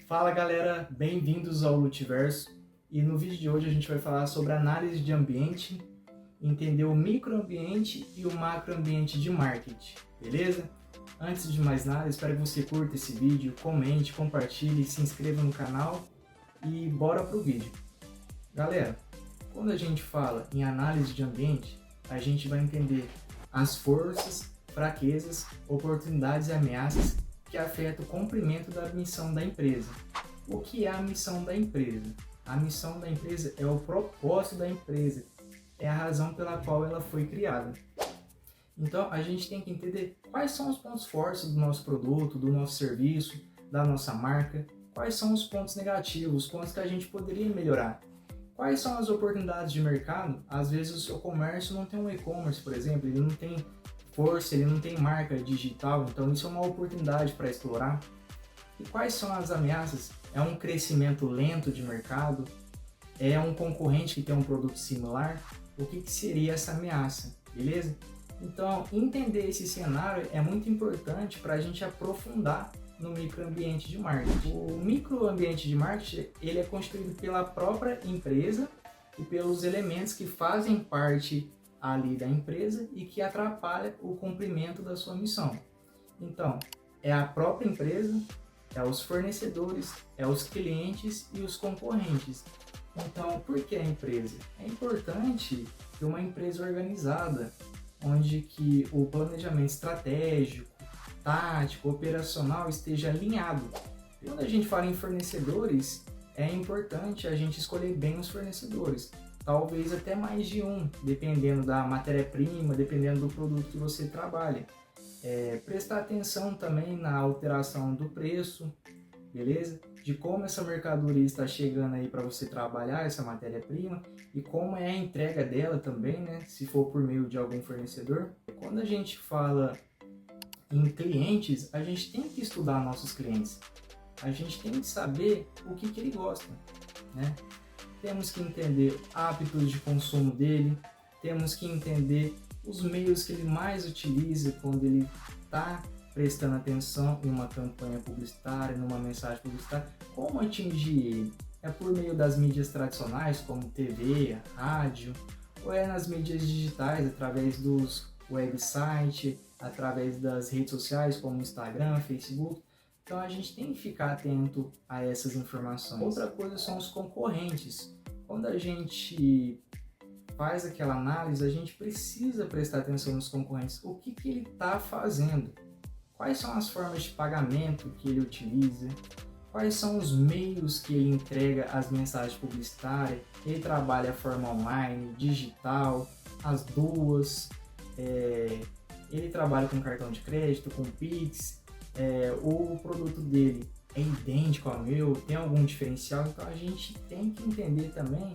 Fala galera, bem-vindos ao Lutiverso e no vídeo de hoje a gente vai falar sobre análise de ambiente, entender o microambiente e o macroambiente de marketing, beleza? Antes de mais nada, espero que você curta esse vídeo, comente, compartilhe, se inscreva no canal e bora pro vídeo. Galera, quando a gente fala em análise de ambiente, a gente vai entender as forças, fraquezas, oportunidades e ameaças que afeta o cumprimento da missão da empresa. O que é a missão da empresa? A missão da empresa é o propósito da empresa, é a razão pela qual ela foi criada. Então, a gente tem que entender quais são os pontos fortes do nosso produto, do nosso serviço, da nossa marca, quais são os pontos negativos, os pontos que a gente poderia melhorar. Quais são as oportunidades de mercado? Às vezes o seu comércio não tem um e-commerce, por exemplo, ele não tem força, ele não tem marca digital, então isso é uma oportunidade para explorar. E quais são as ameaças? É um crescimento lento de mercado? É um concorrente que tem um produto similar? O que seria essa ameaça? Beleza? Então, entender esse cenário é muito importante para a gente aprofundar no microambiente de marketing. O microambiente de marketing ele é constituído pela própria empresa e pelos elementos que fazem parte ali da empresa e que atrapalha o cumprimento da sua missão. Então, é a própria empresa, é os fornecedores, é os clientes e os concorrentes. Então, por que a empresa? É importante ter uma empresa organizada, onde que o planejamento estratégico, tático, operacional esteja alinhado. Quando a gente fala em fornecedores, é importante a gente escolher bem os fornecedores. Talvez até mais de um, dependendo da matéria-prima, dependendo do produto que você trabalha. Prestar atenção também na alteração do preço, beleza? De como essa mercadoria está chegando aí para você trabalhar essa matéria-prima e como é a entrega dela também, né? Se for por meio de algum fornecedor. Quando a gente fala em clientes, a gente tem que estudar nossos clientes. A gente tem que saber o que ele gosta, né? Temos que entender hábitos de consumo dele, temos que entender os meios que ele mais utiliza quando ele está prestando atenção em uma campanha publicitária, numa mensagem publicitária, como atingir ele? É por meio das mídias tradicionais, como TV, rádio, ou é nas mídias digitais, através dos websites, através das redes sociais, como Instagram, Facebook? Então a gente tem que ficar atento a essas informações. Outra coisa são os concorrentes. Quando a gente faz aquela análise, a gente precisa prestar atenção nos concorrentes. O que ele está fazendo? Quais são as formas de pagamento que ele utiliza? Quais são os meios que ele entrega as mensagens publicitárias? Ele trabalha a forma online, digital, as duas. Ele trabalha com cartão de crédito, com Pix. O produto dele é idêntico ao meu, tem algum diferencial, então a gente tem que entender também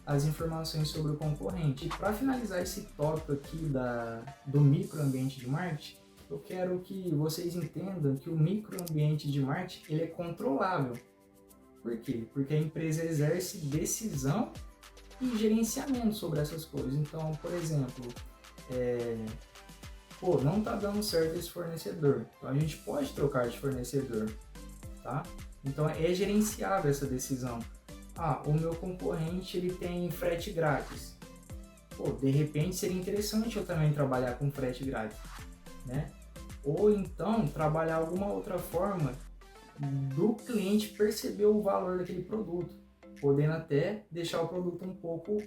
as informações sobre o concorrente. E para finalizar esse tópico aqui do microambiente de marketing, eu quero que vocês entendam que o microambiente de marketing ele é controlável. Por quê? Porque a empresa exerce decisão e gerenciamento sobre essas coisas. Então, por exemplo, não está dando certo esse fornecedor, então a gente pode trocar de fornecedor, tá? Então é gerenciável essa decisão. O meu concorrente ele tem frete grátis. De repente seria interessante eu também trabalhar com frete grátis, né? Ou então trabalhar alguma outra forma do cliente perceber o valor daquele produto, podendo até deixar o produto um pouco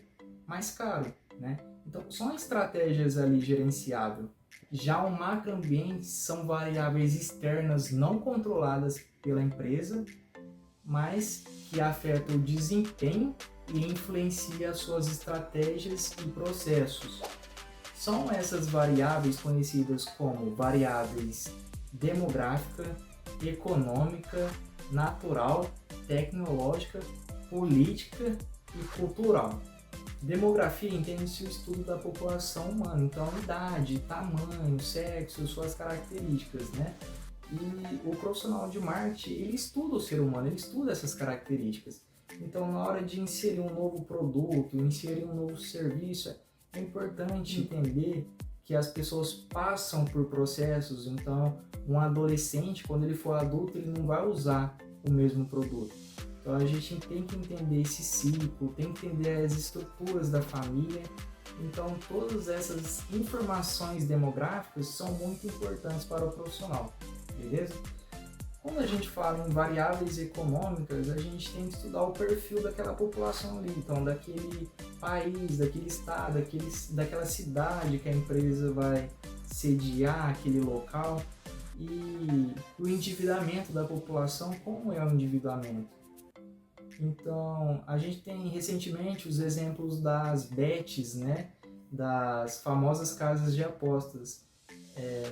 mais caro, né? Então são estratégias ali gerenciáveis. Já o macroambiente são variáveis externas não controladas pela empresa, mas que afetam o desempenho e influenciam as suas estratégias e processos. São essas variáveis conhecidas como variáveis demográfica, econômica, natural, tecnológica, política e cultural. Demografia entende-se o estudo da população humana, então idade, tamanho, sexo, suas características, né? E o profissional de marketing, ele estuda o ser humano, ele estuda essas características. Então, na hora de inserir um novo produto, inserir um novo serviço, é importante entender que as pessoas passam por processos. Então, um adolescente, quando ele for adulto, ele não vai usar o mesmo produto. Então a gente tem que entender esse ciclo, tem que entender as estruturas da família. Então todas essas informações demográficas são muito importantes para o profissional, beleza? Quando a gente fala em variáveis econômicas, a gente tem que estudar o perfil daquela população ali, então daquele país, daquele estado, daquela cidade que a empresa vai sediar aquele local, e o endividamento da população, como é o endividamento? Então, a gente tem recentemente os exemplos das bets, né, das famosas casas de apostas.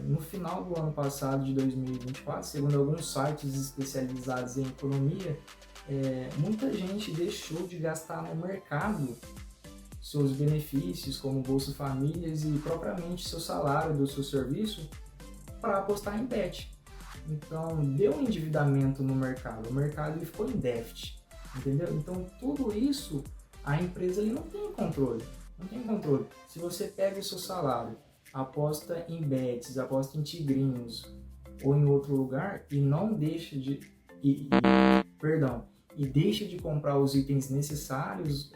No final do ano passado, de 2024, segundo alguns sites especializados em economia, muita gente deixou de gastar no mercado seus benefícios, como Bolsa Famílias e propriamente seu salário do seu serviço, para apostar em bet. Então, deu um endividamento no mercado, o mercado ficou em déficit, entendeu? Então, tudo isso, a empresa ali não tem controle, não tem controle. Se você pega o seu salário, aposta em bets, aposta em tigrinhos ou em outro lugar e não deixa de deixa de comprar os itens necessários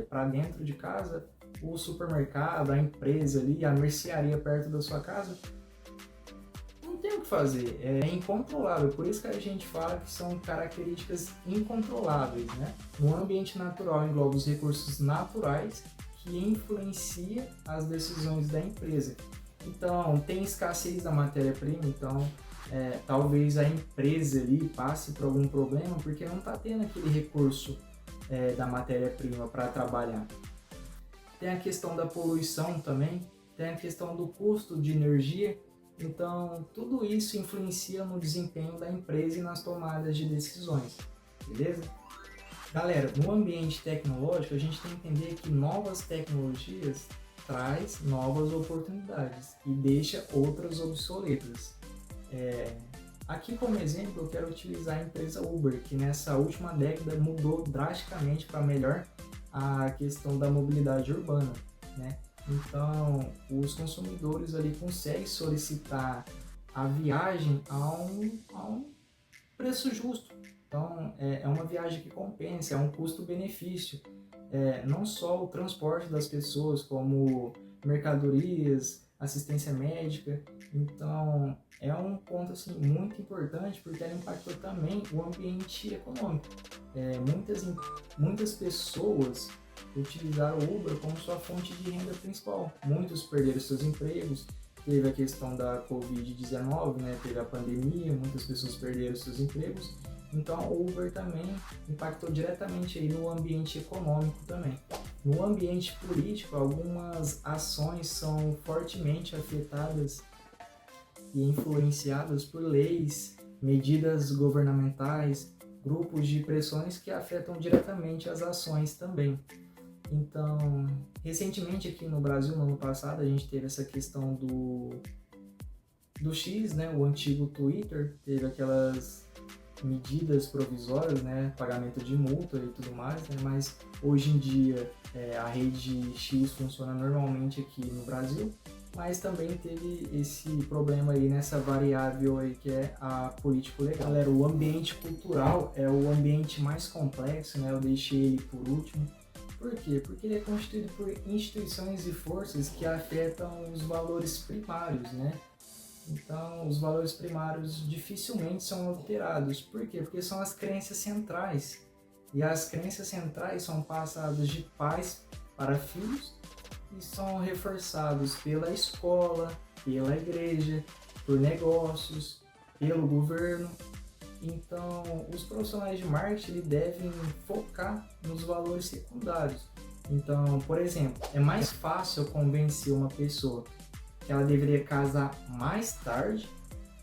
para dentro de casa, o supermercado, a empresa ali, a mercearia perto da sua casa, não tem o que fazer, é incontrolável. Por isso que a gente fala que são características incontroláveis, né? No ambiente natural engloba os recursos naturais que influencia as decisões da empresa. Então, tem escassez da matéria-prima, então talvez a empresa ali passe por algum problema porque não está tendo aquele recurso da matéria-prima para trabalhar. Tem a questão da poluição também, tem a questão do custo de energia, então tudo isso influencia no desempenho da empresa e nas tomadas de decisões, beleza? Galera, no ambiente tecnológico, a gente tem que entender que novas tecnologias traz novas oportunidades e deixa outras obsoletas. Aqui como exemplo, eu quero utilizar a empresa Uber, que nessa última década mudou drasticamente para melhor a questão da mobilidade urbana, né? Então, os consumidores ali conseguem solicitar a viagem a um preço justo. Então, é uma viagem que compensa, é um custo-benefício. Não só o transporte das pessoas, como mercadorias, assistência médica. Então, é um ponto assim, muito importante porque ela impactou também o ambiente econômico. Muitas pessoas utilizaram o Uber como sua fonte de renda principal. Muitos perderam seus empregos. Teve a questão da Covid-19, né? Teve a pandemia, muitas pessoas perderam seus empregos. Então, o Uber também impactou diretamente aí no ambiente econômico também. No ambiente político, algumas ações são fortemente afetadas e influenciadas por leis, medidas governamentais, grupos de pressões que afetam diretamente as ações também. Então, recentemente aqui no Brasil, no ano passado, a gente teve essa questão do X, né, o antigo Twitter, teve aquelas medidas provisórias, né, pagamento de multa e tudo mais, né, mas hoje em dia a rede X funciona normalmente aqui no Brasil, mas também teve esse problema aí nessa variável aí que é a político-legal. Galera, o ambiente cultural é o ambiente mais complexo, né, eu deixei ele por último. Por quê? Porque ele é constituído por instituições e forças que afetam os valores primários, né? Então, os valores primários dificilmente são alterados. Por quê? Porque são as crenças centrais. E as crenças centrais são passadas de pais para filhos e são reforçados pela escola, pela igreja, por negócios, pelo governo. Então, os profissionais de marketing devem focar nos valores secundários. Então, por exemplo, é mais fácil eu convencer uma pessoa que ela deveria casar mais tarde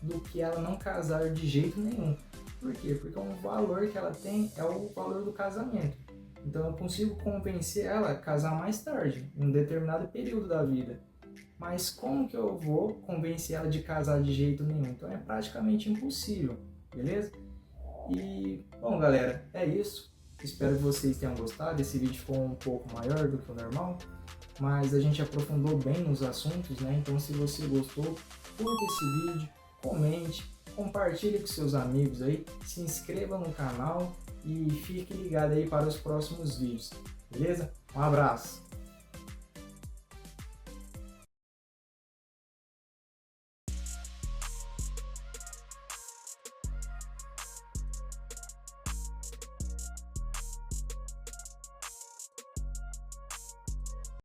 do que ela não casar de jeito nenhum. Por quê? Porque o valor que ela tem é o valor do casamento. Então, eu consigo convencer ela a casar mais tarde, em um determinado período da vida. Mas como que eu vou convencer ela de casar de jeito nenhum? Então, é praticamente impossível. Beleza? E, bom, galera, é isso. Espero que vocês tenham gostado. Esse vídeo ficou um pouco maior do que o normal, mas a gente aprofundou bem nos assuntos, né? Então, se você gostou, curta esse vídeo, comente, compartilhe com seus amigos aí, se inscreva no canal e fique ligado aí para os próximos vídeos, beleza? Um abraço!